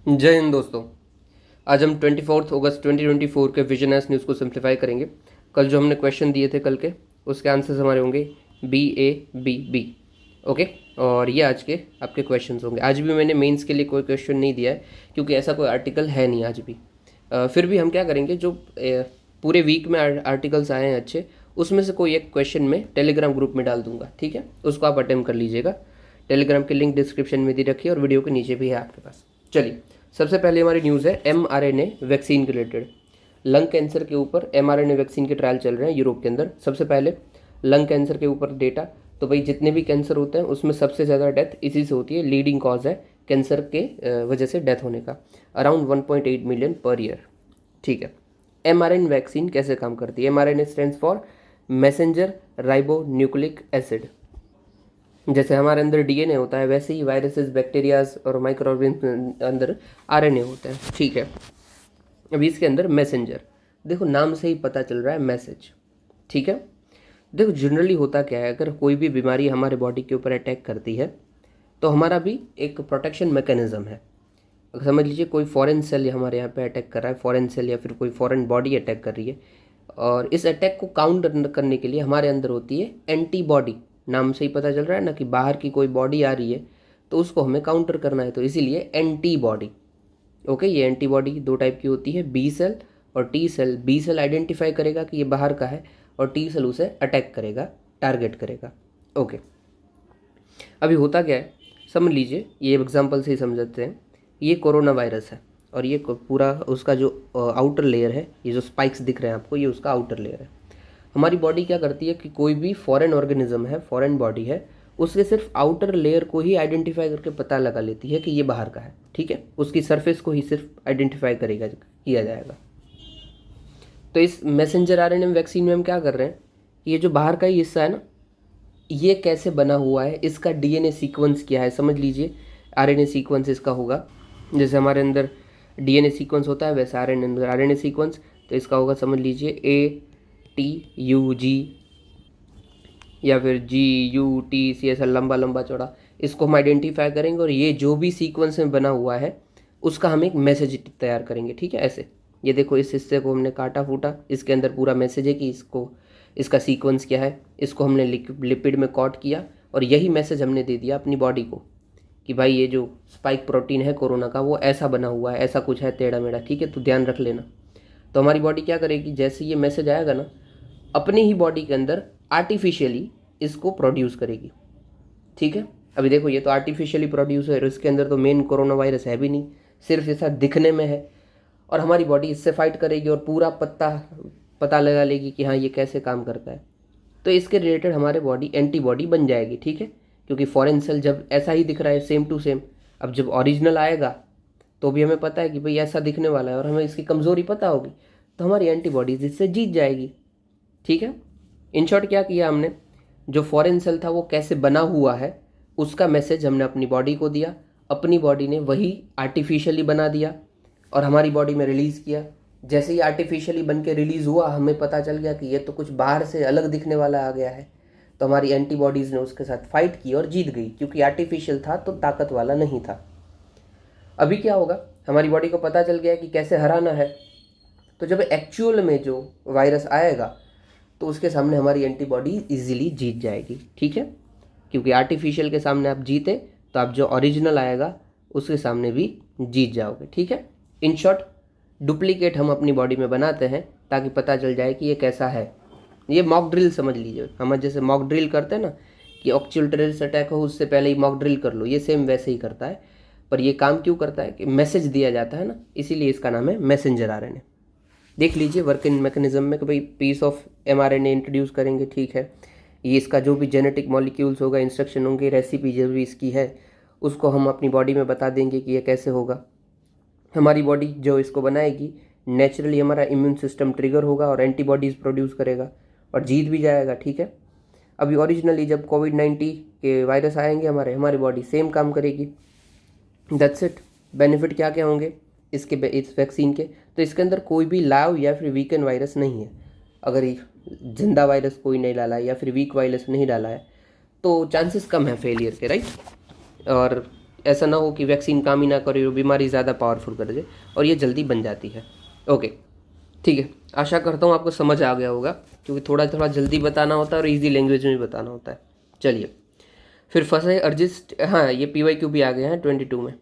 जय हिंद दोस्तों। आज हम 24 अगस्त 2024 के विजन एस न्यूज़ को सिंप्लीफाई करेंगे। कल जो हमने क्वेश्चन दिए थे कल के, उसके आंसर्स हमारे होंगे B A B B। Okay, और ये आज के आपके क्वेश्चंस होंगे। आज भी मैंने मेंस के लिए कोई क्वेश्चन नहीं दिया है क्योंकि ऐसा कोई आर्टिकल है नहीं आज भी। फिर भी हम क्या करेंगे, जो पूरे वीक में आर्टिकल्स आए हैं अच्छे, उसमें से कोई एक क्वेश्चन में टेलीग्राम ग्रुप में डाल दूंगा। ठीक है, उसको आप अटेम्प्ट कर लीजिएगा। टेलीग्राम की लिंक डिस्क्रिप्शन में दे रखी है और वीडियो के नीचे भी है आपके पास। चलिए, सबसे पहले हमारी न्यूज़ है mRNA वैक्सीन के रिलेटेड। लंग कैंसर के ऊपर mRNA वैक्सीन के ट्रायल चल रहे हैं यूरोप के अंदर। सबसे पहले लंग कैंसर के ऊपर डेटा, तो भाई जितने भी कैंसर होते हैं उसमें सबसे ज़्यादा डेथ इसी से होती है। लीडिंग कॉज है कैंसर के वजह से डेथ होने का, अराउंड 1.8 मिलियन पर ईयर। ठीक है, mRNA वैक्सीन कैसे काम करती है? mRNA stands for messenger ribo nucleic acid. जैसे हमारे अंदर डीएनए होता है, वैसे ही वायरसेस, बैक्टीरियाज और माइक्रो ऑर्गेनिज्म अंदर आरएनए होता है। ठीक है, अभी इसके अंदर मैसेंजर, देखो नाम से ही पता चल रहा है मैसेज। ठीक है, देखो जनरली होता क्या है, अगर कोई भी बीमारी हमारे बॉडी के ऊपर अटैक करती है तो हमारा भी एक प्रोटेक्शन मैकेनिज्म है। अगर समझ लीजिए कोई फॉरेन सेल हमारे यहाँ पे अटैक कर रहा है, फॉरेन सेल या फिर कोई फॉरेन बॉडी अटैक कर रही है, और इस अटैक को काउंटर करने के लिए हमारे अंदर होती है एंटीबॉडी। नाम से ही पता चल रहा है ना कि बाहर की कोई बॉडी आ रही है तो उसको हमें काउंटर करना है, तो इसीलिए एंटीबॉडी। ओके, ये एंटीबॉडी दो टाइप की होती है, बी सेल और T cell. B cell identify करेगा कि ये बाहर का है और टी सेल उसे अटैक करेगा, टारगेट करेगा। ओके, अभी होता क्या है समझ लीजिए, ये एग्जांपल से ही समझते हैं। ये कोरोना वायरस है और ये पूरा उसका जो आउटर लेयर है, ये जो स्पाइक्स दिख रहे हैं आपको, ये उसका आउटर लेयर है। हमारी बॉडी क्या करती है कि कोई भी फॉरेन ऑर्गेनिज्म है, फॉरेन बॉडी है, उसके सिर्फ आउटर लेयर को ही आइडेंटिफाई करके पता लगा लेती है कि ये बाहर का है। ठीक है, उसकी सरफेस को ही सिर्फ आइडेंटिफाई करेगा, किया जाएगा। तो इस मैसेंजर आरएनए वैक्सीन में हम क्या कर रहे हैं, ये जो बाहर का ही हिस्सा है ना, ये कैसे बना हुआ है, इसका डीएनए सीक्वेंस क्या है समझ लीजिए। आरएनए सीक्वेंस इसका होगा, जैसे हमारे अंदर डीएनए सीक्वेंस होता है वैसे आरएनए सीक्वेंस। तो इसका होगा समझ लीजिए ATUG या फिर GUTC, ऐसा लंबा लंबा चौड़ा। इसको हम आइडेंटिफाई करेंगे और ये जो भी सीक्वेंस में बना हुआ है उसका हम एक मैसेज तैयार करेंगे। ठीक है, ऐसे ये देखो, इस हिस्से को हमने काटा फूटा, इसके अंदर पूरा मैसेज है कि इसका सीक्वेंस क्या है। इसको हमने लिपिड में कोट किया और यही मैसेज हमने दे दिया अपनी बॉडी को कि भाई ये जो स्पाइक प्रोटीन है कोरोना का, वो ऐसा बना हुआ है, ऐसा कुछ है टेढ़ा मेढ़ा। ठीक है, तो ध्यान रख लेना। तो हमारी बॉडी क्या करेगी, जैसे ये मैसेज आएगा ना, अपनी ही बॉडी के अंदर आर्टिफिशियली इसको प्रोड्यूस करेगी। ठीक है, अभी देखो ये तो आर्टिफिशियली प्रोड्यूस है, इसके अंदर तो मेन कोरोना वायरस है भी नहीं, सिर्फ ऐसा दिखने में है। और हमारी बॉडी इससे फाइट करेगी और पूरा पता लगा लेगी कि हाँ ये कैसे काम करता है। तो इसके रिलेटेड हमारे बॉडी एंटीबॉडी बन जाएगी। ठीक है, क्योंकि फॉरेन सेल जब ऐसा ही दिख रहा है सेम टू सेम, अब जब ओरिजिनल आएगा तो भी हमें पता है कि भाई ऐसा दिखने वाला है और हमें इसकी कमज़ोरी पता होगी, तो हमारी एंटीबॉडीज इससे जीत जाएगी। ठीक है, इन शॉर्ट क्या किया हमने, जो फॉरेन सेल था वो कैसे बना हुआ है उसका मैसेज हमने अपनी बॉडी को दिया, अपनी बॉडी ने वही आर्टिफिशियली बना दिया और हमारी बॉडी में रिलीज़ किया। जैसे ही आर्टिफिशियली बन के रिलीज़ हुआ, हमें पता चल गया कि ये तो कुछ बाहर से अलग दिखने वाला आ गया है, तो हमारी एंटीबॉडीज़ ने उसके साथ फाइट की और जीत गई, क्योंकि आर्टिफिशियल था तो ताकत वाला नहीं था। अभी क्या होगा, हमारी बॉडी को पता चल गया कि कैसे हराना है, तो जब एक्चुअल में जो वायरस आएगा तो उसके सामने हमारी एंटीबॉडी इजीली जीत जाएगी। ठीक है, क्योंकि आर्टिफिशियल के सामने आप जीते तो आप जो ओरिजिनल आएगा उसके सामने भी जीत जाओगे। ठीक है, इन शॉर्ट डुप्लीकेट हम अपनी बॉडी में बनाते हैं ताकि पता चल जाए कि ये कैसा है। ये मॉक ड्रिल समझ लीजिए, हम जैसे मॉक ड्रिल करते हैं ना कि एक्चुअल टेररिस्ट अटैक हो उससे पहले ही मॉक ड्रिल कर लो, ये सेम वैसे ही करता है। पर ये काम क्यों करता है कि मैसेज दिया जाता है ना, इसीलिए इसका नाम है मैसेंजर आरएनए। देख लीजिए वर्किंग मैकेनिज्म में कि भाई पीस ऑफ mRNA इंट्रोड्यूस करेंगे। ठीक है, ये इसका जो भी जेनेटिक मॉलिक्यूल्स होगा, इंस्ट्रक्शन होंगे, रेसिपी जो भी इसकी है उसको हम अपनी बॉडी में बता देंगे कि ये कैसे होगा। हमारी बॉडी जो इसको बनाएगी, नेचुरली हमारा इम्यून सिस्टम ट्रिगर होगा और एंटीबॉडीज़ प्रोड्यूस करेगा और जीत भी जाएगा। ठीक है, अभी ओरिजिनली जब कोविड-19 के वायरस आएंगे हमारी बॉडी सेम काम करेगी। That's it. बेनिफिट क्या क्या होंगे इस वैक्सीन के, तो इसके अंदर कोई भी लाइव या फिर वीकन वायरस नहीं है। अगर जिंदा वायरस कोई नहीं डाला है या फिर वीक वायरस नहीं डाला है तो चांसेस कम है फेलियर के, राइट। और ऐसा ना हो कि वैक्सीन काम ही ना करे और बीमारी ज़्यादा पावरफुल कर दे, और ये जल्दी बन जाती है। ओके, ठीक है, आशा करता हूँ आपको समझ आ गया होगा, क्योंकि थोड़ा थोड़ा जल्दी बताना होता है और इजी लैंग्वेज में भी बताना होता है। चलिए, फिर फसाई अर्जिस, हाँ ये PYQ भी आ गया है 22 में।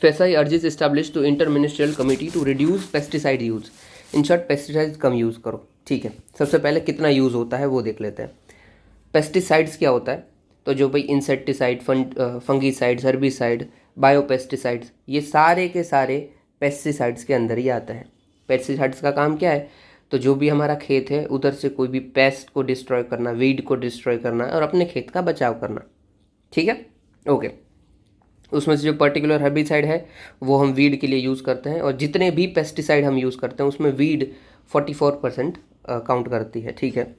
FSI urges established to interministerial committee to reduce pesticide use. In short pesticides come use करो। ठीक है, सबसे पहले कितना यूज़ होता है वो देख लेते हैं। पेस्टिसाइड्स क्या होता है, तो जो भाई इंसेक्टिसाइड, फंगीसाइड्स, हर्बिसाइड, बायोपेस्टिसाइड्स, ये सारे के सारे पेस्टिसाइड्स के अंदर ही आता है। पेस्टिसाइड्स का काम क्या है, तो जो भी हमारा खेत है उधर से कोई भी पेस्ट को डिस्ट्रॉय करना, वीड को डिस्ट्रॉय करना और अपने खेत का बचाव करना। ठीक है, ओके। उसमें से जो पर्टिकुलर हर्बिसाइड है वो हम वीड के लिए यूज़ करते हैं, और जितने भी पेस्टिसाइड हम यूज़ करते हैं उसमें वीड 44% काउंट करती है। ठीक है,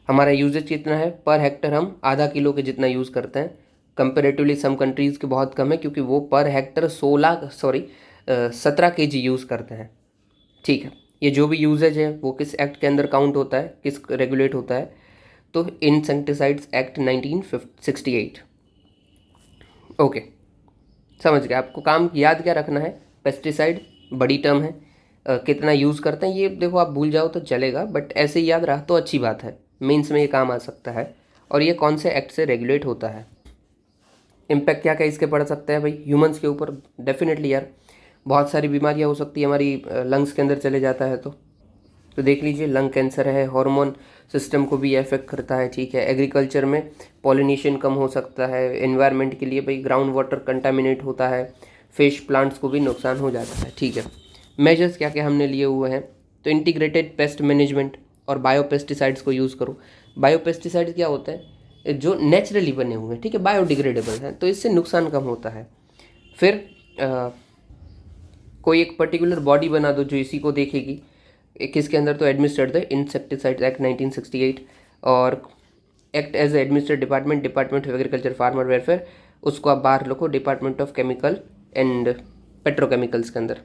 हमारा यूजेज कितना है, पर हेक्टर हम आधा किलो के जितना यूज़ करते हैं। कंपेरेटिवली सम कंट्रीज़ के बहुत कम है, क्योंकि वो पर हेक्टर 17 kg यूज़ करते हैं। ठीक है, ये जो भी यूजेज है वो किस एक्ट के अंदर काउंट होता है, किस रेगुलेट होता है, तो इंसेक्टिसाइड्स एक्ट 1968। ओके, समझ गए। आपको काम याद क्या रखना है, पेस्टिसाइड बड़ी टर्म है, कितना यूज़ करते हैं ये देखो, आप भूल जाओ तो चलेगा, बट ऐसे ही याद रहा तो अच्छी बात है, मेंस में ये काम आ सकता है। और ये कौन से एक्ट से रेगुलेट होता है, इम्पैक्ट क्या क्या इसके पड़ सकते हैं भाई ह्यूमंस के ऊपर। डेफिनेटली यार, बहुत सारी बीमारियाँ हो सकती है हमारी लंग्स के अंदर चले जाता है तो देख लीजिए, लंग कैंसर है, हार्मोन सिस्टम को भी अफेक्ट करता है। ठीक है, एग्रीकल्चर में पॉलिनेशन कम हो सकता है, एनवायरनमेंट के लिए भाई ग्राउंड वाटर कंटामिनेट होता है, फिश प्लांट्स को भी नुकसान हो जाता है। ठीक है, मेजर्स क्या क्या हमने लिए हुए हैं, तो इंटीग्रेटेड पेस्ट मैनेजमेंट और बायोपेस्टिसाइड्स को यूज़ करो। बायोपेस्टिसाइड्स क्या होते हैं, जो नेचुरली बने हुए हैं, ठीक है, बायोडिग्रेडेबल हैं, तो इससे नुकसान कम होता है। फिर कोई एक पर्टिकुलर बॉडी बना दो जो इसी को देखेगी, किसके अंदर, तो एडमिनिस्ट्रेट द इंसेक्टिसाइड्स एक्ट 1968, और act as administrate department of agriculture farmer welfare, उसको आप बाहर लिखो department of chemical and petrochemicals के अंदर।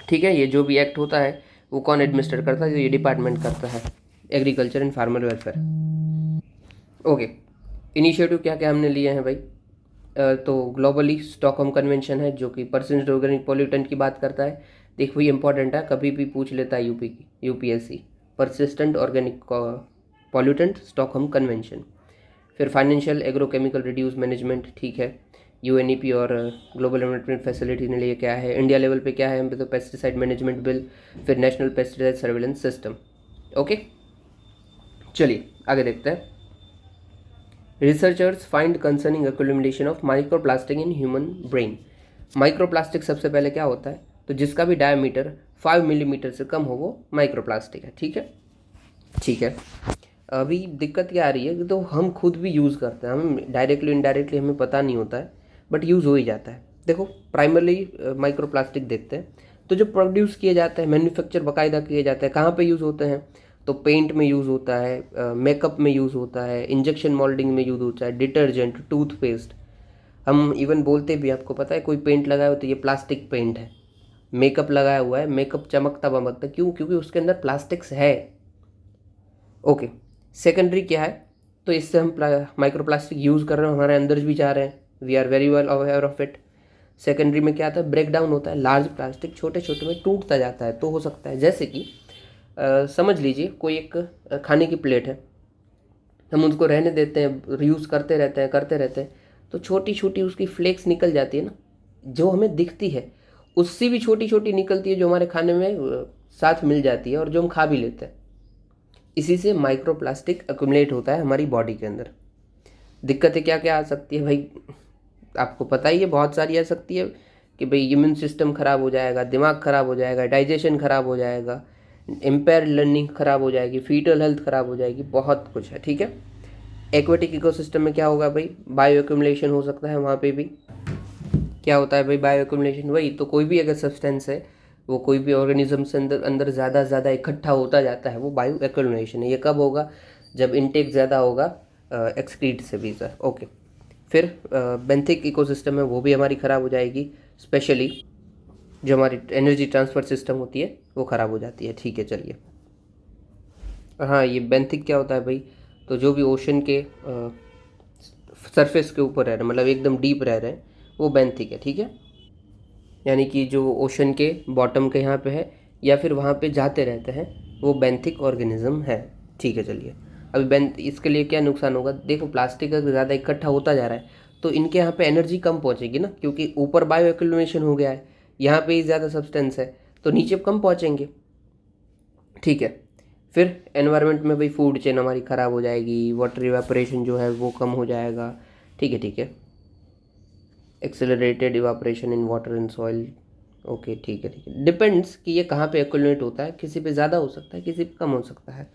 ठीक है, ये जो भी एक्ट होता है वो कौन एडमिनिस्ट्रेट करता है, ये डिपार्टमेंट करता है, agriculture and farmer welfare. Okay, initiative क्या क्या हमने लिए हैं भाई, तो ग्लोबली स्टॉकहोम कन्वेंशन है जो कि परसेंट ऑर्गेनिक पॉल्यूटेंट की बात करता है। देखो ये इंपॉर्टेंट है, कभी भी पूछ लेता है UPSC, persistent organic pollutant Stockholm convention. फिर फाइनेंशियल एग्रोकेमिकल रिड्यूस मैनेजमेंट, ठीक है, UNEP और ग्लोबल एनवायरनमेंट फैसिलिटी ने लिए क्या है, इंडिया लेवल पे क्या है, हम पे तो पेस्टिसाइड मैनेजमेंट बिल, फिर national pesticide surveillance system. Okay, चलिए आगे देखते हैं। Researchers find concerning accumulation of microplastic in human brain. Microplastic सबसे पहले क्या होता है, तो जिसका भी डायमीटर 5 मिलीमीटर से कम हो वो माइक्रोप्लास्टिक है। ठीक है, ठीक है। अभी दिक्कत क्या आ रही है कि तो हम खुद भी यूज़ करते हैं, हम डायरेक्टली इनडायरेक्टली हमें पता नहीं होता है, बट यूज़ हो ही जाता है। देखो प्राइमरली माइक्रोप्लास्टिक देखते हैं, तो जो प्रोड्यूस किए जाते हैं, मैन्युफैक्चर बाकायदा किए जाते हैं, कहाँ पे यूज़ होते हैं, तो पेंट में यूज़ होता है, मेकअप में यूज़ होता है, इंजेक्शन मोल्डिंग में यूज़ होता है, डिटर्जेंट, टूथपेस्ट। हम इवन बोलते भी, आपको पता है कोई पेंट लगाया हो तो ये प्लास्टिक पेंट है, मेकअप लगाया हुआ है, मेकअप चमकता बमकता, क्यों, क्योंकि उसके अंदर प्लास्टिक्स है। ओके, सेकेंडरी क्या है, तो इससे हम माइक्रो प्लास्टिक यूज़ कर रहे हैं, हमारे अंदर भी जा रहे हैं, we are very well aware of it. Secondary में क्या आता है, ब्रेक डाउन होता है, लार्ज प्लास्टिक छोटे छोटे में टूटता जाता है। तो हो सकता है जैसे कि समझ लीजिए कोई एक खाने की प्लेट है, हम उसको रहने देते हैं, रीयूज़ करते रहते हैं, तो छोटी छोटी उसकी फ्लेक्स निकल जाती है ना, जो हमें दिखती है उससे भी छोटी छोटी निकलती है, जो हमारे खाने में साथ मिल जाती है और जो हम खा भी लेते हैं। इसी से माइक्रोप्लास्टिक एक्युमुलेट होता है हमारी बॉडी के अंदर। दिक्कतें क्या क्या आ सकती है भाई, आपको पता ही है, बहुत सारी आ सकती है कि भाई इम्यून सिस्टम ख़राब हो जाएगा, दिमाग ख़राब हो जाएगा, डाइजेशन ख़राब हो जाएगा, इम्पेयर लर्निंग ख़राब हो जाएगी, फीटल हेल्थ ख़राब हो जाएगी, बहुत कुछ है। ठीक है, एक्वेटिक इकोसिस्टम में क्या होगा भाई, बायो एक्युमुलेशन हो सकता है, वहाँ पे भी क्या होता है भाई, बायो एक्युमुलेशन। वही तो, कोई भी अगर सब्सटेंस है वो कोई भी ऑर्गेनिज्म से अंदर ज़्यादा ज़्यादा इकट्ठा होता जाता है, वो बायो एक्युमुलेशन है। ये कब होगा, जब इनटेक ज़्यादा होगा एक्सक्रीट से भी सर। ओके, फिर बेंथिक इकोसिस्टम है वो भी हमारी ख़राब हो जाएगी, स्पेशली जो हमारी एनर्जी ट्रांसफ़र सिस्टम होती है वो ख़राब हो जाती है। ठीक है, चलिए। हाँ, ये बेंथिक क्या होता है भाई, तो जो भी ओशन के सरफेस के ऊपर रह रहे हैं, मतलब एकदम डीप रह रहे हैं, वो बेंथिक है। ठीक है, यानी कि जो ओशन के बॉटम के यहाँ पे है या फिर वहाँ पे जाते रहते हैं, वो बेंथिक ऑर्गेनिज्म है। ठीक है, चलिए अभी इसके लिए क्या नुकसान होगा, देखो प्लास्टिक अगर ज़्यादा इकट्ठा होता जा रहा है तो इनके यहाँ पे एनर्जी कम पहुँचेगी ना, क्योंकि ऊपर बायो एक्यूमुलेशन हो गया है, यहाँ पे ही ज़्यादा सब्सटेंस है, तो नीचे कम पहुँचेंगे। ठीक है, फिर एनवायरनमेंट में भाई फूड चेन हमारी ख़राब हो जाएगी, वाटर इवापोरेशन जो है वो कम हो जाएगा। ठीक है, ठीक है, accelerated evaporation in water and soil. Okay, ठीक है, ठीक है, डिपेंड्स कि ये कहाँ पे एक्यूमुलेट होता है, किसी पे ज़्यादा हो सकता है, किसी पे कम हो सकता है।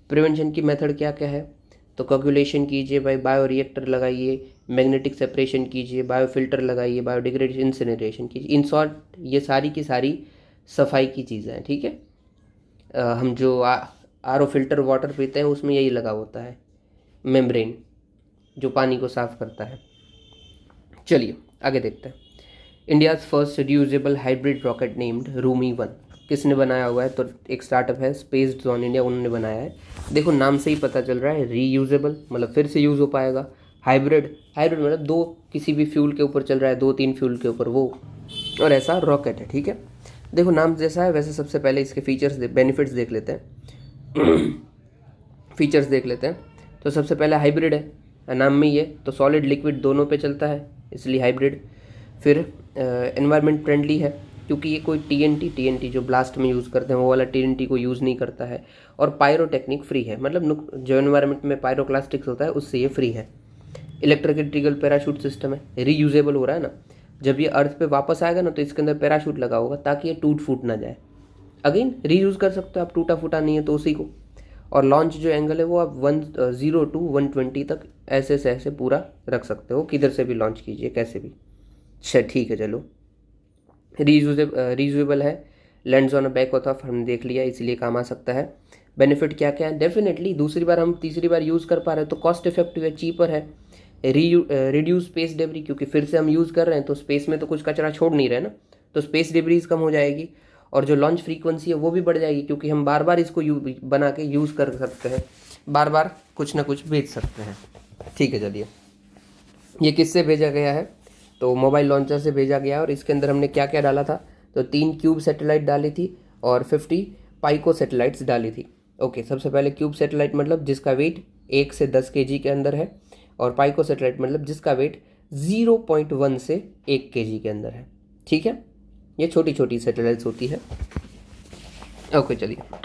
प्रिवेंशन की मेथड क्या क्या है, तो कोगुलेशन कीजिए भाई, बायो रिएक्टर लगाइए, मैग्नेटिक सेपरेशन कीजिए, बायो फिल्टर लगाइए, बायोडिग्रेडेशन, इंसिनरेशन कीजिए। इन शॉर्ट ये सारी की सारी सफाई की चीज़ें हैं। ठीक है, हम जो आर ओ फिल्टर वाटर पीते हैं उसमें यही लगा होता है, मेम्ब्रेन, जो पानी को साफ करता है। चलिए आगे देखते हैं। India's first reusable hybrid rocket named Rumi 1 किसने बनाया हुआ है, तो एक स्टार्टअप है स्पेस जोन इंडिया, उन्होंने बनाया है। देखो नाम से ही पता चल रहा है, रीयूजेबल मतलब फिर से यूज़ हो पाएगा, हाइब्रिड हाइब्रिड मतलब दो किसी भी फ्यूल के ऊपर चल रहा है, 2-3 फ्यूल के ऊपर वो, और ऐसा रॉकेट है। ठीक है, देखो नाम जैसा है वैसे सबसे पहले इसके फीचर्स बेनिफिट्स देख लेते हैं। फीचर्स देख लेते हैं, तो सबसे पहले हाइब्रिड है, नाम में ही है, तो सॉलिड लिक्विड दोनों पे चलता है इसलिए हाइब्रिड। फिर एनवायरनमेंट फ्रेंडली है, क्योंकि ये कोई टीएनटी जो ब्लास्ट में यूज़ करते हैं वो वाला टीएनटी को यूज़ नहीं करता है। और पायरोटेक्निक फ्री है, मतलब जो एनवायरनमेंट में पायरोक्लास्टिक्स होता है उससे ये फ्री है। इलेक्ट्रिकल पैराशूट सिस्टम है, रीयूजेबल हो रहा है ना, जब ये अर्थ पे वापस आएगा ना तो इसके अंदर पैराशूट लगा होगा ताकि ये टूट फूट ना जाए। अगेन रीयूज़ कर सकते हो आप, टूटा फूटा नहीं है तो उसी को। और लॉन्च जो एंगल है वो आप 10 to 120 तक ऐसे से ऐसे पूरा रख सकते हो, किधर से भी लॉन्च कीजिए कैसे भी। अच्छा ठीक है, चलो रीयूजेबल है, lands on a back of, हमने देख लिया, इसलिए काम आ सकता है। बेनिफिट क्या क्या है, डेफिनेटली दूसरी बार हम तीसरी बार यूज़ कर पा रहे हैं तो कॉस्ट इफेक्टिव है, चीपर है। रिड्यूस स्पेस डेब्री, क्योंकि फिर से हम यूज़ कर रहे हैं तो स्पेस में तो कुछ कचरा छोड़ नहीं रहे ना, तो स्पेस डेब्रीज कम हो जाएगी। और जो लॉन्च फ्रीक्वेंसी है वो भी बढ़ जाएगी, क्योंकि हम बार बार इसको बना के यूज़ कर सकते हैं, बार बार कुछ ना कुछ भेज सकते हैं। ठीक है, चलिए ये किससे भेजा गया है, तो मोबाइल लॉन्चर से भेजा गया, और इसके अंदर हमने क्या क्या डाला था, तो 3 क्यूब सैटेलाइट डाली थी और 50 पाइको सैटेलाइट्स डाली थी। ओके, सबसे पहले क्यूब सैटेलाइट मतलब जिसका वेट 1 से 10 kg के अंदर है, और पाइको सैटेलाइट मतलब जिसका वेट 0.1 से 1 kg के अंदर है। ठीक है, ये छोटी छोटी सैटेलाइट्स होती है। ओके चलिए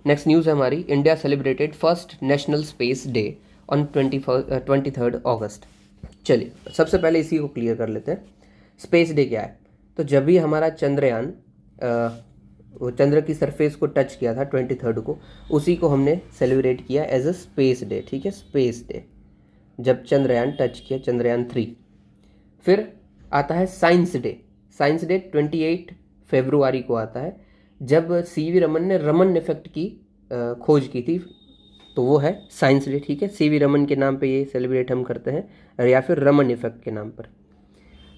नेक्स्ट न्यूज़ है हमारी, India celebrated first national space day on 23 अगस्त। चलिए सबसे पहले इसी को क्लियर कर लेते हैं, स्पेस डे क्या है। तो जब भी हमारा चंद्रयान वो चंद्र की सरफेस को टच किया था 23 को, उसी को हमने सेलिब्रेट किया एज अ स्पेस डे। ठीक है, स्पेस डे, जब चंद्रयान टच किया, चंद्रयान 3। फिर आता है साइंस डे, साइंस डे 28 फरवरी को आता है, जब सीवी रमन ने रमन इफेक्ट की खोज की थी, तो वो है साइंस डे। ठीक है, सीवी रमन के नाम पे ये सेलिब्रेट हम करते हैं, या फिर रमन इफेक्ट के नाम पर।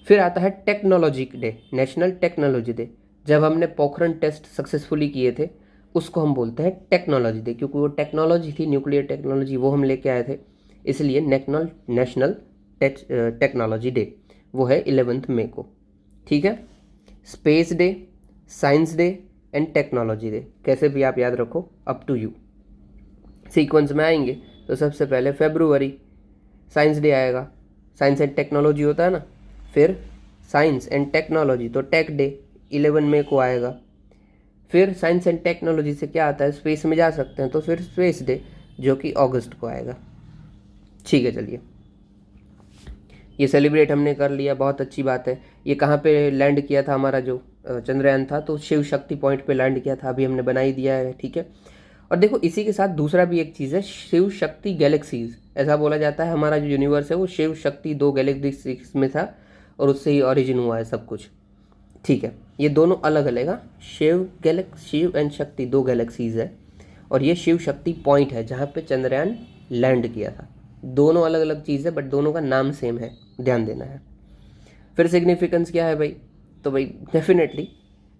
फिर आता है technology day, national technology day, जब हमने पोखरण टेस्ट सक्सेसफुली किए थे उसको हम बोलते हैं टेक्नोलॉजी डे, क्योंकि वो टेक्नोलॉजी थी, न्यूक्लियर टेक्नोलॉजी, वो हम लेके आए थे, इसलिए नेशनल टेक्नोलॉजी डे वो है 11 मई को। ठीक है, space day, science day and technology day, कैसे भी आप याद रखो, अप टू यू। सीक्वेंस में आएंगे तो सबसे पहले फरवरी साइंस डे आएगा, साइंस एंड टेक्नोलॉजी होता है ना, फिर साइंस एंड टेक्नोलॉजी तो टेक डे 11 मई को आएगा। फिर साइंस एंड टेक्नोलॉजी से क्या आता है, स्पेस में जा सकते हैं, तो फिर स्पेस डे जो कि अगस्त को आएगा। ठीक है, चलिए ये सेलिब्रेट हमने कर लिया, बहुत अच्छी बात है। ये कहाँ पे लैंड किया था हमारा जो चंद्रयान था, तो शिव शक्ति पॉइंट पे लैंड किया था, अभी हमने बना ही दिया है। ठीक है, और देखो इसी के साथ दूसरा भी एक चीज़ है, शिव शक्ति गैलेक्सीज, ऐसा बोला जाता है हमारा जो यूनिवर्स है वो शिव शक्ति 2 गैलेक्सीज में था, और उससे ही ऑरिजिन हुआ है सब कुछ। ठीक है, ये दोनों अलग अलग है, शिव एंड शक्ति 2 गैलेक्सीज है, और ये शिव शक्ति पॉइंट है जहाँ पे चंद्रयान लैंड किया था। दोनों अलग अलग चीज़ है बट दोनों का नाम सेम है, ध्यान देना है। फिर सिग्निफिकेंस क्या है भाई, तो भाई डेफिनेटली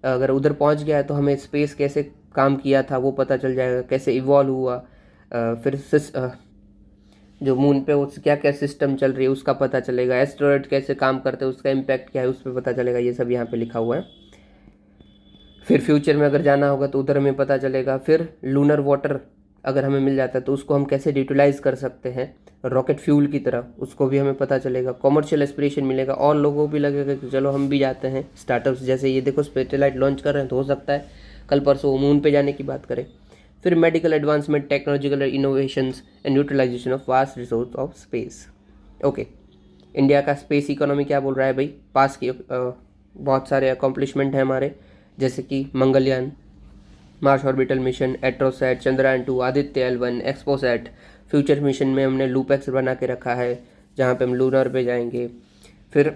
अगर उधर पहुंच गया है तो हमें स्पेस कैसे काम किया था वो पता चल जाएगा, कैसे इवॉल्व हुआ। फिर जो मून पे उस क्या क्या सिस्टम चल रही है उसका पता चलेगा, एस्टेरॉयड कैसे काम करते हैं उसका इम्पैक्ट क्या है उस पर पता चलेगा, ये सब यहाँ पे लिखा हुआ है। फिर फ्यूचर में अगर जाना होगा तो उधर हमें पता चलेगा। फिर लूनर वाटर अगर हमें मिल जाता है तो उसको हम कैसे यूटिलाइज कर सकते हैं रॉकेट फ्यूल की तरह, उसको भी हमें पता चलेगा। कॉमर्शियल एस्पिरेशन मिलेगा और लोगों को भी लगेगा कि चलो हम भी जाते हैं। स्टार्टअप्स जैसे ये देखो सैटेलाइट लॉन्च कर रहे हैं तो हो सकता है कल परसों मून पे जाने की बात करें। फिर medical advancement, technological innovations and utilization of vast resource of space. Okay, India का स्पेस इकोनॉमी क्या बोल रहा है भाई, पास की बहुत सारे अकॉम्प्लिशमेंट हैं हमारे, जैसे कि Mangalyaan, Mars orbital mission, Astrosat, Chandrayaan 2, Aditya L1, XPoSat. Future mission में हमने लूपैक्स बना के रखा है जहाँ पे हम लूनर पे जाएंगे। फिर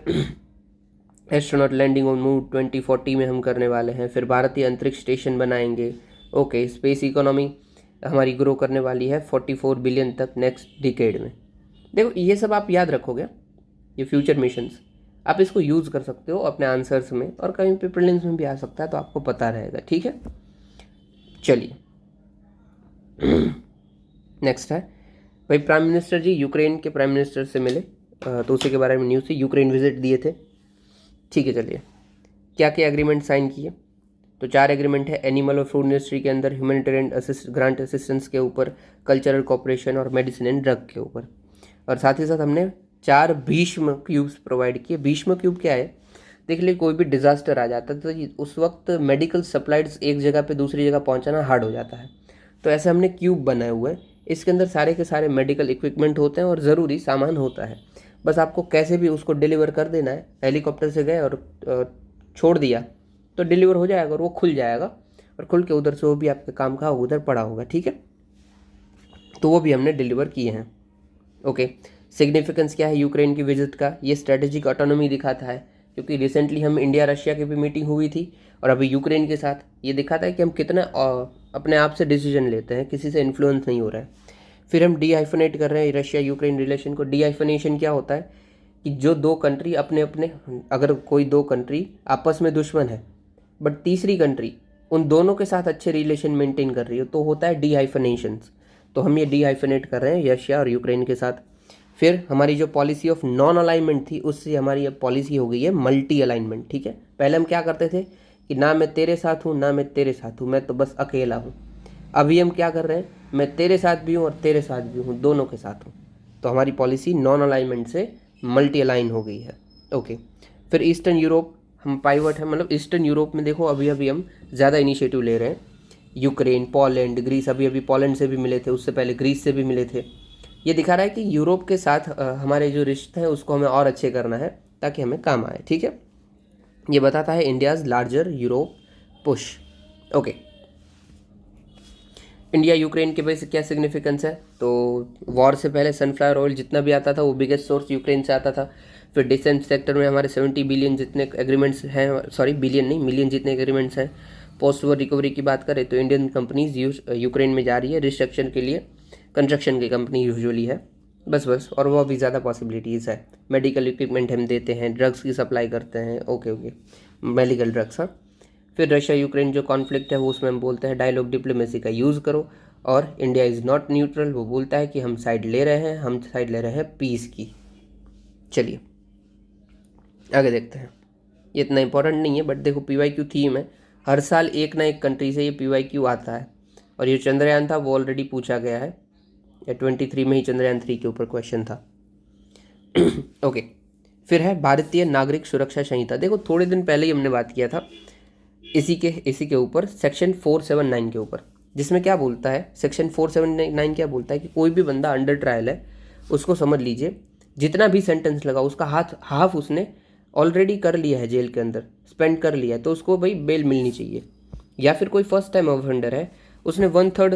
एस्ट्रोनॉट लैंडिंग ऑन मून 2040 में हम करने वाले हैं। फिर भारतीय अंतरिक्ष स्टेशन बनाएंगे। ओके, स्पेस इकोनॉमी हमारी ग्रो करने वाली है 44 बिलियन तक नेक्स्ट डिकेड में। देखो ये सब आप याद रखोगे, ये फ्यूचर मिशंस आप इसको यूज़ कर सकते हो अपने आंसर्स में, और कहीं पे प्रीलिम्स में भी आ सकता है तो आपको पता रहेगा। ठीक है, चलिए नेक्स्ट है भाई, प्राइम मिनिस्टर जी यूक्रेन के प्राइम मिनिस्टर से मिले तो उसी के बारे में न्यूज़ थी, यूक्रेन विजिट दिए थे। ठीक है, चलिए क्या क्या एग्रीमेंट साइन किए, तो 4 एग्रीमेंट है। एनिमल और फूड इंडस्ट्री के अंदर, ह्यूमैनिटेरियन ग्रांट असिस्टेंस के ऊपर, कल्चरल कॉपरेशन और मेडिसिन एंड ड्रग के ऊपर। और साथ ही साथ हमने 4 भीष्म क्यूब्स प्रोवाइड किए। भीष्म क्यूब क्या है, देख लिए कोई भी डिजास्टर आ जाता है तो उस वक्त मेडिकल सप्लाइज एक जगह पे दूसरी जगह पहुंचाना हार्ड हो जाता है, तो ऐसे हमने क्यूब बनाए हुए हैं। इसके अंदर सारे के सारे मेडिकल इक्विपमेंट होते हैं और ज़रूरी सामान होता है, बस आपको कैसे भी उसको डिलीवर कर देना है। हेलीकॉप्टर से गए और छोड़ दिया तो डिलीवर हो जाएगा और वो खुल जाएगा, और खुल के उधर से वो भी आपके काम का उधर पड़ा होगा। ठीक है, तो वो भी हमने डिलीवर किए हैं। ओके, सिग्निफिकेंस क्या है यूक्रेन की विजिट का, ये स्ट्रेटेजिक ऑटोनॉमी दिखाता है, क्योंकि रिसेंटली हम इंडिया रशिया की भी मीटिंग हुई थी और अभी यूक्रेन के साथ, ये दिखाता है कि हम कितना अपने आप से डिसीजन लेते हैं, किसी से इन्फ्लुएंस नहीं हो रहा है। फिर हम डीहाइफनेट कर रहे हैं रशिया यूक्रेन रिलेशन को। डीहाइफनेशन क्या होता है कि जो 2 कंट्री अपने अपने, अगर कोई 2 कंट्री आपस में दुश्मन है बट तीसरी कंट्री उन दोनों के साथ अच्छे रिलेशन मेंटेन कर रही हो तो होता है डीहाइफनेशंस। तो हम ये डीहाइफनेट कर रहे हैं रशिया और यूक्रेन के साथ। फिर हमारी जो पॉलिसी ऑफ नॉन अलाइनमेंट थी उससे हमारी अब पॉलिसी हो गई है मल्टी अलाइनमेंट। ठीक है, पहले हम क्या करते थे कि ना मैं तेरे साथ हूँ ना मैं तेरे साथ हूँ, मैं तो बस अकेला हूँ। अभी हम क्या कर रहे हैं, मैं तेरे साथ भी हूँ और तेरे साथ भी हूँ, दोनों के साथ हूँ। तो हमारी पॉलिसी नॉन अलाइनमेंट से मल्टी अलाइन हो गई है। ओके, फिर ईस्टर्न यूरोप हम पाइवट है, मतलब ईस्टर्न यूरोप में देखो अभी अभी हम ज़्यादा इनिशिएटिव ले रहे हैं। यूक्रेन, पोलैंड, ग्रीस, अभी अभी पोलैंड से भी मिले थे, उससे पहले ग्रीस से भी मिले थे। ये दिखा रहा है कि यूरोप के साथ हमारे जो रिश्ते हैं उसको हमें और अच्छे करना है ताकि हमें काम आए। ठीक है, ये बताता है India's larger Europe push. Okay, India Ukraine के वजह से क्या सिग्निफिकेंस है, तो वॉर से पहले सनफ्लावर ऑयल जितना भी आता था वो बिगेस्ट सोर्स यूक्रेन से आता था। फिर डिफेंस सेक्टर में हमारे 70 बिलियन जितने एग्रीमेंट्स हैं, सॉरी बिलियन नहीं मिलियन जितने एग्रीमेंट्स हैं। पोस्ट वॉर रिकवरी की बात करें तो इंडियन कंपनीज यूक्रेन में जा रही है रिस्ट्रक्शन के लिए, कंस्ट्रक्शन की कंपनी यूजुअली है, बस और वो भी ज़्यादा पॉसिबिलिटीज़ है। मेडिकल इक्विपमेंट हम देते हैं, ड्रग्स की सप्लाई करते हैं। Okay, medical drugs. हाँ, फिर रशिया यूक्रेन जो कॉन्फ्लिक्ट है वो उसमें हम बोलते हैं डायलॉग डिप्लोमेसी का यूज़ करो, और इंडिया इज़ नॉट न्यूट्रल, वो बोलता है कि हम साइड ले रहे हैं, हम साइड ले रहे हैं पीस की। चलिए आगे देखते हैं, ये इतना इंपॉर्टेंट नहीं है बट देखो PYQ थीम है, हर साल एक ना एक कंट्री से ये PYQ आता है। और ये चंद्रयान था वो ऑलरेडी पूछा गया है, या 23 में ही चंद्रयान 3 के ऊपर क्वेश्चन था। ओके, फिर है भारतीय नागरिक सुरक्षा संहिता। देखो थोड़े दिन पहले ही हमने बात किया था इसी के ऊपर, सेक्शन 479 के ऊपर, जिसमें क्या बोलता है, सेक्शन 479 क्या बोलता है कि कोई भी बंदा अंडर ट्रायल है उसको समझ लीजिए जितना भी सेंटेंस लगा उसका हाफ उसने ऑलरेडी कर लिया है, जेल के अंदर स्पेंड कर लिया है, तो उसको भाई बेल मिलनी चाहिए। या फिर कोई फर्स्ट टाइम ऑफेंडर है, उसने 1/3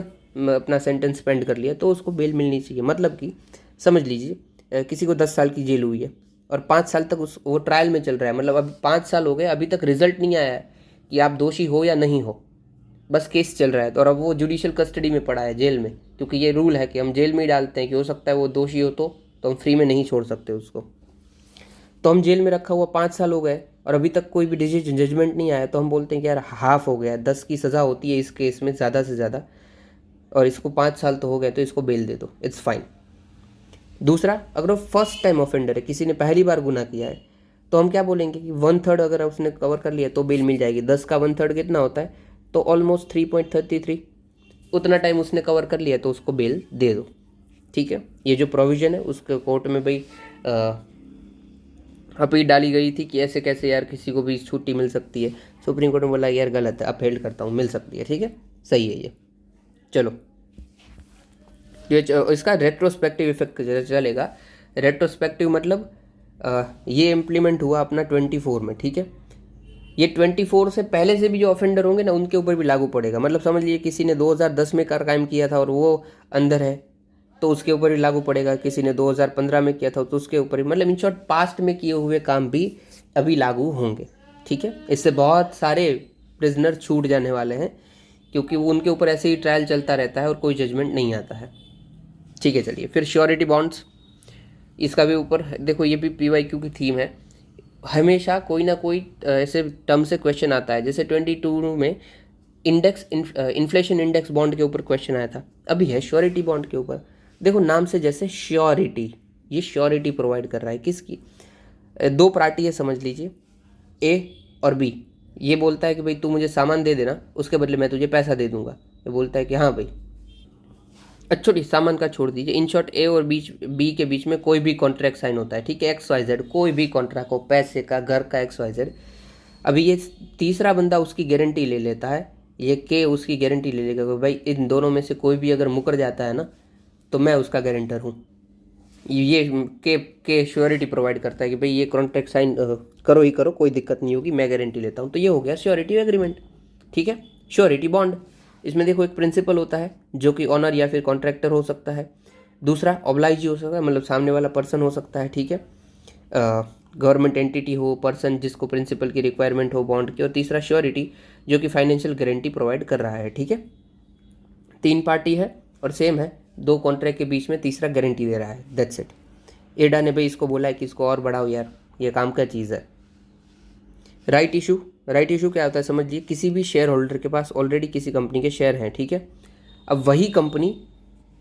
अपना सेंटेंस स्पेंड कर लिया तो उसको बेल मिलनी चाहिए। मतलब कि समझ लीजिए किसी को 10 साल की जेल हुई है और 5 साल तक वो ट्रायल में चल रहा है, मतलब अभी 5 साल हो गए, अभी तक रिजल्ट नहीं आया है कि आप दोषी हो या नहीं हो, बस केस चल रहा है। तो और अब वो जुडिशियल कस्टडी में पड़ा है जेल में, क्योंकि ये रूल है कि हम जेल में ही डालते हैं कि हो सकता है वो दोषी हो तो हम फ्री में नहीं छोड़ सकते उसको। तो हम जेल में रखा हुआ 5 साल हो गए और अभी तक कोई भी डिसीजन जजमेंट नहीं आया, तो हम बोलते हैं कि यार हाफ हो गया, 10 की सज़ा होती है इस केस में ज़्यादा से ज़्यादा, और इसको 5 साल तो हो गए तो इसको बेल दे दो, इट्स फाइन। दूसरा, अगर वो फर्स्ट टाइम ऑफेंडर है, किसी ने पहली बार गुनाह किया है, तो हम क्या बोलेंगे कि 1/3 अगर उसने कवर कर लिया तो बेल मिल जाएगी। 10 का 1/3 कितना होता है, तो ऑलमोस्ट 3.33, उतना टाइम उसने कवर कर लिया तो उसको बेल दे दो। ठीक है, ये जो प्रोविज़न है उसके कोर्ट में भाई अपील डाली गई थी कि ऐसे कैसे यार किसी को भी छुट्टी मिल सकती है। सुप्रीम कोर्ट ने बोला यार गलत है, अपहेल्ड करता हूँ, मिल सकती है। ठीक है, सही है ये। चलो, ये इसका रेट्रोस्पेक्टिव इफेक्ट चलेगा। रेट्रोस्पेक्टिव मतलब ये इम्प्लीमेंट हुआ अपना 24 में। ठीक है, ये 24 से पहले से भी जो ऑफेंडर होंगे ना उनके ऊपर भी लागू पड़ेगा। मतलब समझ लीजिए किसी ने 2010 में क्राइम किया था और वो अंदर है तो उसके ऊपर भी लागू पड़ेगा। किसी ने 2015 में किया था तो उसके ऊपर भी, मतलब इन शॉर्ट पास्ट में किए हुए काम भी अभी लागू होंगे। ठीक है, इससे बहुत सारे प्रिजनर छूट जाने वाले हैं क्योंकि वो उनके ऊपर ऐसे ही ट्रायल चलता रहता है और कोई जजमेंट नहीं आता है। ठीक है, चलिए फिर श्योरिटी बॉन्ड्स, इसका भी ऊपर देखो, ये भी PYQ की थीम है। हमेशा कोई ना कोई ऐसे टर्म से क्वेश्चन आता है। जैसे 22 में इन्फ्लेशन इंडेक्स बॉन्ड के ऊपर क्वेश्चन आया था, अभी है श्योरिटी बॉन्ड के ऊपर। देखो नाम से जैसे श्योरिटी, ये श्योरिटी प्रोवाइड कर रहा है किसकी, दो पार्टी है समझ लीजिए, ए और बी। ये बोलता है कि भाई तू मुझे सामान दे देना, उसके बदले मैं तुझे पैसा दे दूंगा। ये बोलता है कि हाँ भाई, अच्छा ठीक, सामान का छोड़ दीजिए। इन शॉर्ट ए और बी के बीच में कोई भी कॉन्ट्रैक्ट साइन होता है। ठीक है, XYZ कोई भी कॉन्ट्रैक्ट हो, पैसे का, घर का, XYZ। अभी ये तीसरा बंदा उसकी गारंटी ले लेता है, ये के उसकी गारंटी ले लेगा कि भाई इन दोनों में से कोई भी अगर मुकर जाता है ना तो मैं उसका गारंटर हूँ। ये के श्योरिटी प्रोवाइड करता है कि भाई ये कॉन्ट्रैक्ट साइन करो ही करो, कोई दिक्कत नहीं होगी, मैं गारंटी लेता हूँ। तो ये हो गया श्योरिटी एग्रीमेंट। ठीक है, श्योरिटी बॉन्ड। इसमें देखो एक प्रिंसिपल होता है जो कि ऑनर या फिर कॉन्ट्रैक्टर हो सकता है। दूसरा ऑब्लाइजी हो सकता है, मतलब सामने वाला पर्सन हो सकता है। ठीक है, गवर्नमेंट एंटिटी हो, पर्सन जिसको प्रिंसिपल की रिक्वायरमेंट हो बॉन्ड की। और तीसरा श्योरिटी जो कि फाइनेंशियल गारंटी प्रोवाइड कर रहा है। ठीक है, तीन पार्टी है और सेम है, दो कॉन्ट्रैक्ट के बीच में तीसरा गारंटी दे रहा है, दैट्स इट। एडा ने भाई इसको बोला है कि इसको और बढ़ाओ यार, ये काम का चीज़ है। राइट इशू, राइट इशू क्या होता है समझ लीजिए, किसी भी शेयर होल्डर के पास ऑलरेडी किसी कंपनी के शेयर हैं। ठीक है, अब वही कंपनी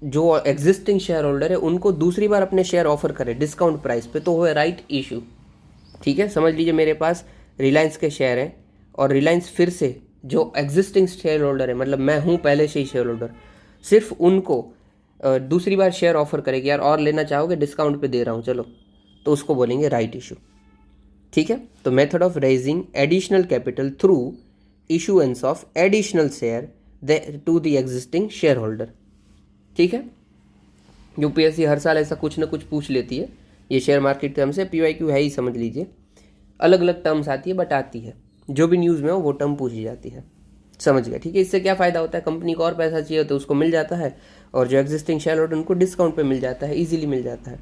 जो एग्जिस्टिंग शेयर होल्डर है उनको दूसरी बार अपने शेयर ऑफर करे डिस्काउंट प्राइस पे, तो वो है राइट इशू। ठीक है, समझ लीजिए मेरे पास रिलायंस के शेयर हैं और रिलायंस फिर से जो एग्जिस्टिंग शेयर होल्डर है, मतलब मैं हूँ पहले से ही शेयर होल्डर, सिर्फ उनको दूसरी बार शेयर ऑफर करेगी, यार और लेना चाहोगे, डिस्काउंट पे दे रहा हूँ चलो, तो उसको बोलेंगे राइट इशू। ठीक है, तो method of raising additional capital through issuance of additional share to the existing share holder. ठीक है, UPSC हर साल ऐसा कुछ ना कुछ पूछ लेती है। ये शेयर मार्केट टर्म्स है, PYQ है ही समझ लीजिए, अलग अलग टर्म्स आती है बट आती है, जो भी न्यूज़ में हो वो टर्म पूछी जाती है। समझ गया। ठीक है, इससे क्या फ़ायदा होता है, कंपनी को और पैसा चाहिए तो उसको मिल जाता है, और जो एग्जिस्टिंग शेयर होल्डर उनको डिस्काउंट पे मिल जाता है, इजीली मिल जाता है।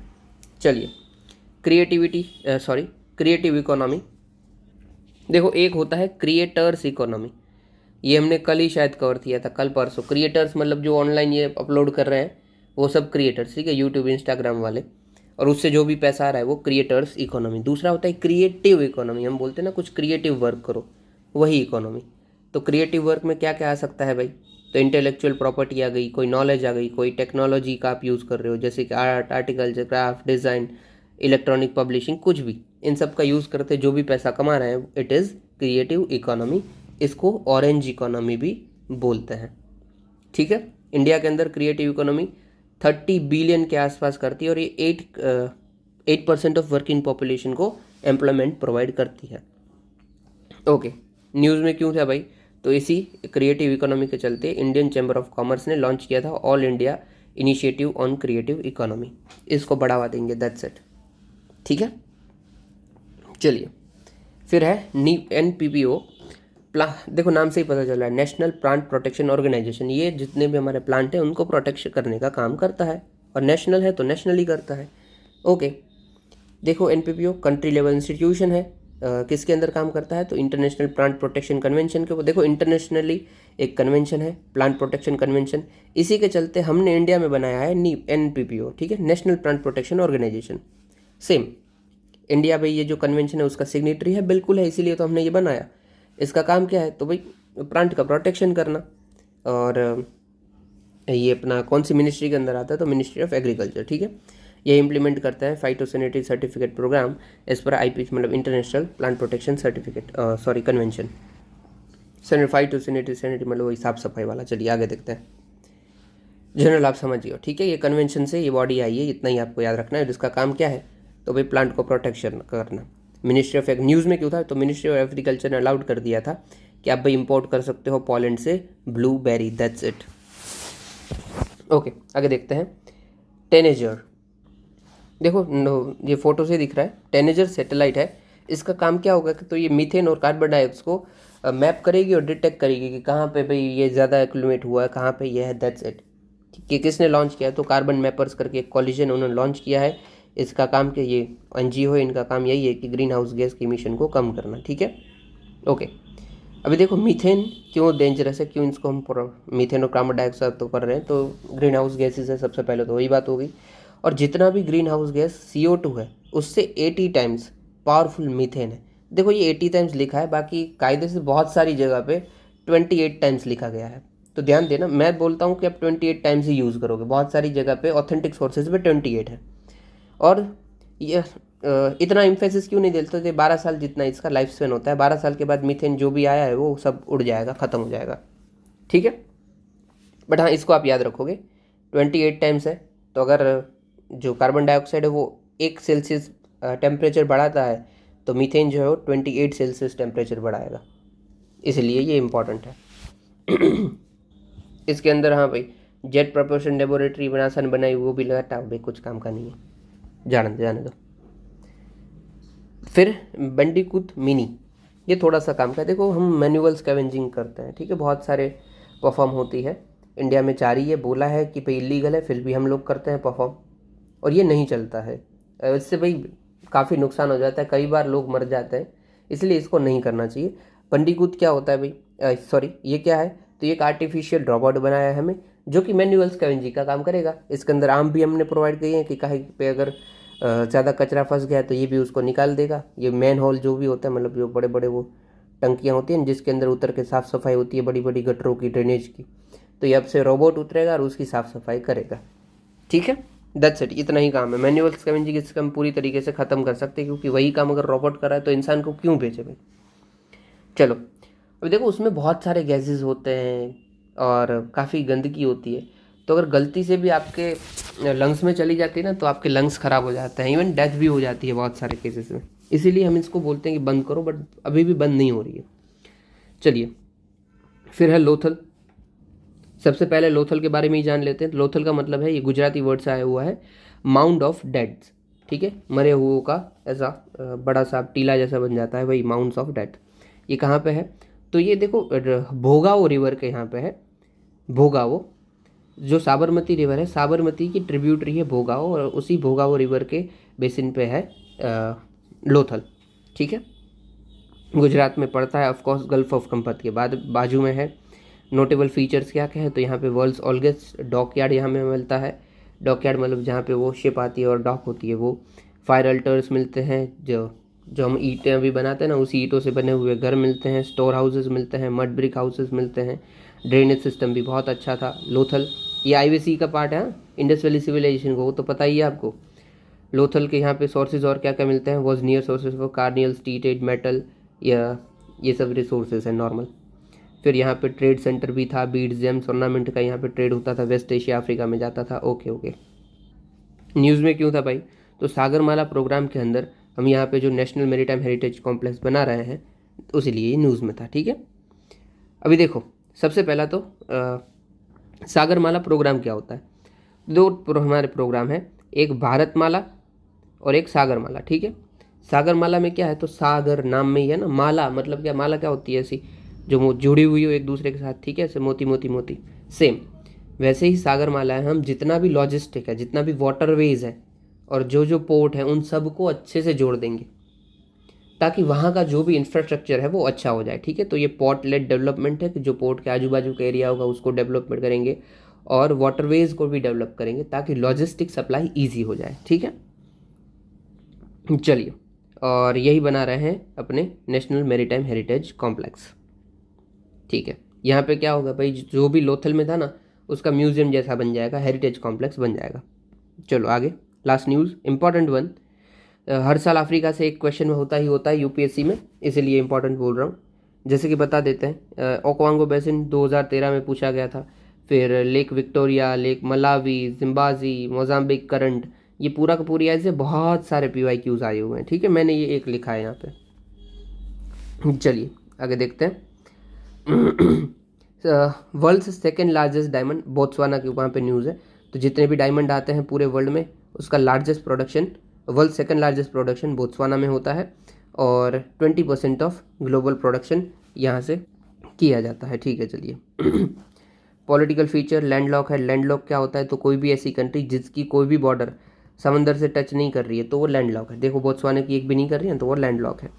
चलिए, क्रिएटिव इकोनॉमी। देखो एक होता है क्रिएटर्स इकोनॉमी, ये हमने कल ही शायद कवर किया था, कल परसों। क्रिएटर्स मतलब जो ऑनलाइन ये अपलोड कर रहे हैं वो सब क्रिएटर्स। ठीक है, यूट्यूब इंस्टाग्राम वाले, और उससे जो भी पैसा आ रहा है वो क्रिएटर्स इकोनॉमी। दूसरा होता है क्रिएटिव इकोनॉमी, हम बोलते हैं ना कुछ क्रिएटिव वर्क करो, वही इकोनॉमी। तो क्रिएटिव वर्क में क्या क्या आ सकता है भाई, तो इंटेलेक्चुअल प्रॉपर्टी आ गई, कोई नॉलेज आ गई, कोई टेक्नोलॉजी का आप यूज़ कर रहे हो, जैसे कि आर्ट, आर्टिकल्चर, क्राफ्ट, डिज़ाइन, इलेक्ट्रॉनिक पब्लिशिंग, कुछ भी, इन सब का यूज़ करते जो भी पैसा कमा रहे हैं, इट इज़ क्रिएटिव इकोनॉमी। इसको ऑरेंज इकोनॉमी भी बोलते हैं। ठीक है, इंडिया के अंदर क्रिएटिव इकोनॉमी 30 बिलियन के आसपास करती है, और ये 8% ऑफ वर्किंग पॉपुलेशन को एम्प्लॉयमेंट प्रोवाइड करती है। ओके, न्यूज़ में क्यों था भाई, तो इसी क्रिएटिव इकोनॉमी के चलते इंडियन चैम्बर ऑफ कॉमर्स ने लॉन्च किया था all India initiative on creative economy, इसको बढ़ावा देंगे, दैट्स इट। ठीक है, चलिए फिर है NPPO। देखो नाम से ही पता चल रहा है, नेशनल प्लांट प्रोटेक्शन ऑर्गेनाइजेशन। ये जितने भी हमारे प्लांट हैं उनको प्रोटेक्ट करने का काम करता है, और नेशनल है तो नेशनली करता है। ओके, देखो NPPO कंट्री लेवल इंस्टीट्यूशन है, किसके अंदर काम करता है, तो इंटरनेशनल प्लांट प्रोटेक्शन कन्वेंशन के ऊपर। देखो इंटरनेशनली एक कन्वेंशन है, प्लांट प्रोटेक्शन कन्वेंशन, इसी के चलते हमने इंडिया में बनाया है NPPO। ठीक है, national plant protection organization. Same India भाई ये जो कन्वेंशन है उसका सिग्नेटरी है, बिल्कुल है, इसीलिए तो हमने ये बनाया। इसका काम क्या है, तो भाई प्लांट का प्रोटेक्शन करना। और ये अपना कौन सी मिनिस्ट्री के अंदर आता है, तो मिनिस्ट्री ऑफ एग्रीकल्चर। ठीक है, ये इम्प्लीमेंट करता है phytosanitary certificate program as per IPH मतलब international plant protection certificate convention. Phytosanitary मतलब वही साफ सफाई वाला। चलिए आगे देखते हैं। जनरल आप समझिए, ठीक है। ये कन्वेंशन से ये बॉडी आई है, इतना ही आपको याद रखना है। जिसका काम क्या है, तो भाई प्लांट को प्रोटेक्शन करना। मिनिस्ट्री ऑफ न्यूज़ में क्यों था, तो मिनिस्ट्री ऑफ एग्रीकल्चर ने अलाउड कर दिया था कि आप भाई इंपोर्ट कर सकते हो पोलैंड से ब्लूबेरी, दैट्स इट। ओके आगे देखते हैं। टेनेजर, देखो ये फोटो से दिख रहा है, टेनेजर सैटेलाइट है। इसका काम क्या होगा कि तो ये मीथेन और कार्बन डाइऑक्साइड को मैप करेगी और डिटेक्ट करेगी कि कहाँ पे भाई ये ज़्यादा एक्यूमुलेट हुआ है, कहाँ पे ये है, दैट्स इट। कि किसने लॉन्च किया है, तो कार्बन मैपर्स करके एक कॉलिजन उन्होंने लॉन्च किया है। इसका काम क्या, ये NGO है, इनका काम यही है कि ग्रीन हाउस गैस की इमिशन को कम करना, ठीक है। ओके अभी देखो मीथेन क्यों डेंजरस है, क्यों इसको हम मीथेन और कार्बन डाइऑक्साइड तो कर रहे हैं, तो ग्रीन हाउस गैसेज है सबसे पहले, तो वही बात हो गई। और जितना भी ग्रीन हाउस गैस CO2 है उससे 80 टाइम्स पावरफुल मीथेन है। देखो ये 80 टाइम्स लिखा है, बाकी कायदे से बहुत सारी जगह पे 28 टाइम्स लिखा गया है। तो ध्यान देना, मैं बोलता हूँ कि आप 28 टाइम्स ही यूज़ करोगे, बहुत सारी जगह पे ऑथेंटिक सोर्सेज पे 28 है। और ये इतना इम्फेसिस क्यों नहीं देते थे, 12 साल जितना इसका लाइफ स्पेन होता है। 12 साल के बाद मीथेन जो भी आया है वो सब उड़ जाएगा, ख़त्म हो जाएगा, ठीक है। बट हाँ इसको आप याद रखोगे 28 टाइम्स है। तो अगर जो कार्बन डाइऑक्साइड है वो 1 सेल्सियस टेम्परेचर बढ़ाता है, तो मीथेन जो है वो 28 सेल्सियस टेम्परेचर बढ़ाएगा, इसलिए ये इम्पॉर्टेंट है। इसके अंदर हाँ भाई जेट प्रपोर्शन लेबोरेटरी बनासन बनाई, वो भी लगाता भाई, कुछ काम का नहीं है, जाने दो। फिर बंडीकूट मिनी, ये थोड़ा सा काम का है। देखो हम मैनुअल स्कैवेंजिंग करते हैं, ठीक है, बहुत सारे परफॉर्म होती है। इंडिया में जारी है, बोला है कि भाई इलीगल है, फिर भी हम लोग करते हैं परफॉर्म, और ये नहीं चलता है। इससे भाई काफ़ी नुकसान हो जाता है, कई बार लोग मर जाते हैं, इसलिए इसको नहीं करना चाहिए। बंडीकूट क्या होता है भाई, सॉरी ये क्या है, तो ये एक आर्टिफिशियल रोबोट बनाया है हमें, जो कि मैनुअल स्कैवेंजिंग का काम करेगा। इसके अंदर आर्म भी हमने प्रोवाइड किए हैं कि कहीं पे अगर ज़्यादा कचरा फंस गया तो ये भी उसको निकाल देगा। ये मैन होल जो भी होता है, मतलब जो बड़े बड़े वो टंकियाँ होती हैं जिसके अंदर उतर के साफ़ सफाई होती है बड़ी बड़ी गटरों की, ड्रेनेज की, तो ये अब से रोबोट उतरेगा और उसकी साफ़ सफाई करेगा, ठीक है। दैट्स इट, इतना ही काम है। मैनुअल स्कैवेंजिंग इसका हम पूरी तरीके से ख़त्म कर सकते हैं, क्योंकि वही काम अगर रोबोट कर रहा है तो इंसान को क्यों भेजे भाई। चलो अभी देखो उसमें बहुत सारे गैसेस होते हैं और काफ़ी गंदगी होती है, तो अगर गलती से भी आपके लंग्स में चली जाती है ना, तो आपके लंग्स ख़राब हो जाते हैं, इवन डेथ भी हो जाती है बहुत सारे केसेस में। इसीलिए हम इसको बोलते हैं कि बंद करो, बट अभी भी बंद नहीं हो रही है। चलिए फिर है लोथल। सबसे पहले लोथल के बारे में ही जान लेते हैं। लोथल का मतलब है, ये गुजराती वर्ड से आया हुआ है, माउंड ऑफ डेड्स, ठीक है, मरे हुओं का ऐसा बड़ा सा टीला जैसा बन जाता है, वही माउंड्स ऑफ डेथ। ये कहाँ पे है, तो ये देखो भोगावो रिवर के यहाँ पे है। भोगावो जो साबरमती रिवर है, साबरमती की ट्रिब्यूटरी है भोगावो, और उसी भोगावो रिवर के बेसिन पे है लोथल, ठीक है। गुजरात में पड़ता है, ऑफकोर्स गल्फ ऑफ कंपत के बाद बाजू में है। नोटेबल फीचर्स क्या क्या है, तो यहाँ पे वर्ल्ड्स ओल्डेस्ट डॉकयार्ड यहाँ में मिलता है। डॉकयार्ड मतलब जहाँ पे वो शिप आती है और डॉक होती है वो। फायर अल्टर्स मिलते हैं, जो जो हम ईंटें अभी बनाते हैं ना, उसी ईंटों से बने हुए घर मिलते हैं। स्टोर हाउसेस मिलते हैं, मड ब्रिक हाउसेस मिलते हैं। ड्रेनेज सिस्टम भी बहुत अच्छा था लोथल। ये IWC का पार्ट है, इंडस वैली सिविलाइजेशन को, वो तो पता ही है आपको। लोथल के यहाँ पे सोर्सेज और क्या क्या मिलते हैं, वॉज नियर सोर्सेज फॉर कार्नियल स्टीटेड मेटल, या ये सब रिसोर्सेज हैं नॉर्मल। फिर यहाँ पे ट्रेड सेंटर भी था, बीड्स जेम्स ऑर्नामेंट का यहाँ पे ट्रेड होता था, वेस्ट एशिया अफ्रीका में जाता था। Okay okay. न्यूज़ में क्यों था भाई, तो सागरमाला प्रोग्राम के अंदर हम यहाँ पे जो नेशनल मेरीटाइम हेरिटेज कॉम्प्लेक्स बना रहे हैं, तो इसीलिए ये न्यूज़ में था, ठीक है। अभी देखो सबसे पहला तो सागरमाला प्रोग्राम क्या होता है। दो हमारे प्रोग्राम है, एक भारतमाला और एक सागरमाला, ठीक है। सागरमाला में क्या है, तो सागर नाम में ही है ना, माला मतलब क्या, माला क्या होती है, ऐसी जो जुड़ी हुई हो एक दूसरे के साथ, ठीक है, ऐसे मोती मोती मोती, सेम वैसे ही सागरमाला है। हम जितना भी लॉजिस्टिक है, जितना भी वाटरवेज है और जो जो पोर्ट है, उन सबको अच्छे से जोड़ देंगे, ताकि वहाँ का जो भी इंफ्रास्ट्रक्चर है वो अच्छा हो जाए, ठीक है। तो ये पोर्ट लेड डेवलपमेंट है कि जो पोर्ट के आजू बाजू का एरिया होगा उसको डेवलपमेंट करेंगे, और वाटरवेज को भी डेवलप करेंगे, ताकि लॉजिस्टिक सप्लाई ईजी हो जाए, ठीक है। चलिए, और यही बना रहे हैं अपने नेशनल मेरीटाइम हेरिटेज कॉम्प्लेक्स, ठीक है। यहाँ पे क्या होगा भाई, जो भी लोथल में था ना, उसका म्यूजियम जैसा बन जाएगा, हेरिटेज कॉम्प्लेक्स बन जाएगा। चलो आगे। लास्ट न्यूज़ इंपॉर्टेंट वन, हर साल अफ्रीका से एक क्वेश्चन होता ही होता है यूपीएससी में, इसीलिए इंपॉर्टेंट बोल रहा हूँ। जैसे कि बता देते हैं, ओकावांगो बेसिन 2013 में पूछा गया था, फिर लेक विक्टोरिया, लेक मलावी, जिम्बाजी, मोजाम्बिक करंट, ये पूरा का पूरी ऐसे बहुत सारे PYQs आए हुए हैं। ठीक है, मैंने ये एक लिखा है यहाँ पे। चलिए आगे देखते हैं। World's second largest diamond, Botswana के वहाँ पे न्यूज़ है। तो जितने भी डायमंड आते हैं पूरे वर्ल्ड में, उसका largest production, world second largest production Botswana में होता है, और 20% ऑफ ग्लोबल प्रोडक्शन यहाँ से किया जाता है। ठीक है, चलिए। पॉलिटिकल फीचर, लैंडलॉक है। लैंडलॉक क्या होता है? तो कोई भी ऐसी कंट्री जिसकी कोई भी बॉर्डर समंदर से टच नहीं कर रही है तो वो लैंडलॉक है। देखो बोत्सवाना की एक भी नहीं कर रही है तो वो लैंडलॉक है।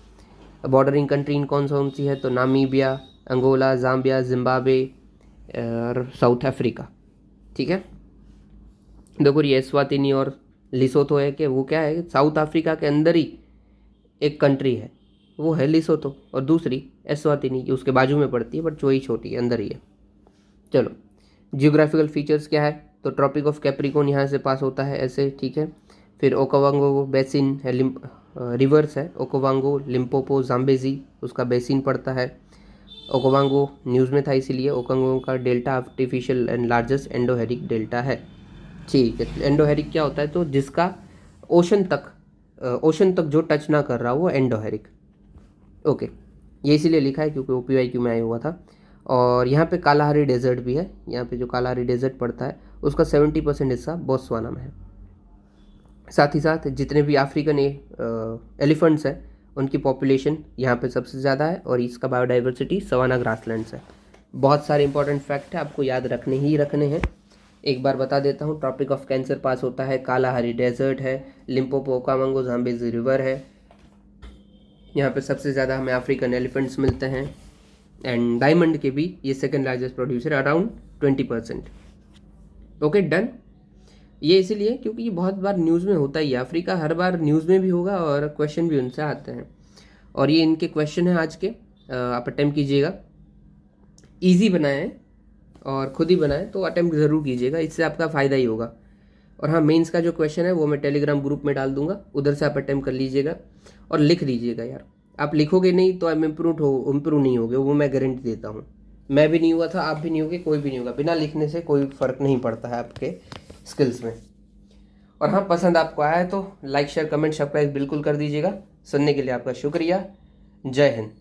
बॉर्डरिंग कंट्री इन कौन सी है? तो नामीबिया, अंगोला, जाम्बिया, जिम्बाब्वे और साउथ अफ्रीका। ठीक है, देखो ये एस्वातिनी और लिसोथो है कि वो क्या है, साउथ अफ्रीका के अंदर ही एक कंट्री है, वो है लिसोथो, और दूसरी एस्वातिनी की उसके बाजू में पड़ती है, बट वही छोटी है, अंदर ही है। चलो, जियोग्राफिकल फीचर्स क्या है? तो ट्रॉपिक ऑफ कैप्रिकॉन यहाँ से पास होता है ऐसे। ठीक है, फिर ओकावांगो बेसिन है, रिवर्स है, ओकावांगो, लिम्पोपो, जाम्बेजी, उसका बेसिन पड़ता है। ओकावांगो न्यूज़ में था इसीलिए। ओकावांगो का delta artificial and largest endorheic delta है। ठीक है, एंडोहेरिक क्या होता है? तो जिसका ओशन तक जो टच ना कर रहा वो एंडोहेरिक। ओके, ये इसीलिए लिखा है क्योंकि OPYQ में आया हुआ था। और यहाँ पे कालाहारी डेजर्ट भी है, यहाँ पे जो कालाहारी डेजर्ट पड़ता है उसका 70% हिस्सा बोत्सवाना में है। साथ ही साथ जितने भी अफ्रीकन एलिफेंट्स हैं उनकी पॉपुलेशन यहाँ पे सबसे ज़्यादा है, और इसका बायोडाइवर्सिटी सवाना ग्रासलैंड्स है। बहुत सारे इंपॉर्टेंट फैक्ट है, आपको याद रखने हैं। एक बार बता देता हूँ, ट्रॉपिक ऑफ कैंसर पास होता है, कालाहारी डेजर्ट है, लिम्पोपो, ओकावांगो, जाम्बेजी रिवर है, यहाँ पे सबसे ज़्यादा हमें अफ्रीकन एलिफेंट्स मिलते हैं, एंड डायमंड के भी ये second largest producer, around 20%। Okay done. ये इसीलिए क्योंकि ये बहुत बार न्यूज़ में होता ही है, अफ्रीका हर बार न्यूज़ में भी होगा और क्वेश्चन भी उनसे आते हैं, और ये इनके क्वेश्चन हैं आज के। आप अटेम्प्ट कीजिएगा, ईजी बनाएं और खुद ही बनाएं, तो अटेम्प्ट ज़रूर कीजिएगा, इससे आपका फ़ायदा ही होगा। और हाँ, मेंस का जो क्वेश्चन है वो मैं टेलीग्राम ग्रुप में डाल दूंगा, उधर से आप अटेम्प्ट कर लीजिएगा और लिख लीजिएगा। यार आप लिखोगे नहीं तो आप इम्प्रूव नहीं होगे, वो मैं गारंटी देता हूँ। मैं भी नहीं हुआ था, आप भी नहीं होगे, कोई भी नहीं होगा। बिना लिखने से कोई फ़र्क नहीं पड़ता है आपके स्किल्स में। और हाँ, पसंद आपको आया है तो लाइक, शेयर, कमेंट, सब्सक्राइब बिल्कुल कर दीजिएगा। सुनने के लिए आपका शुक्रिया। जय हिंद।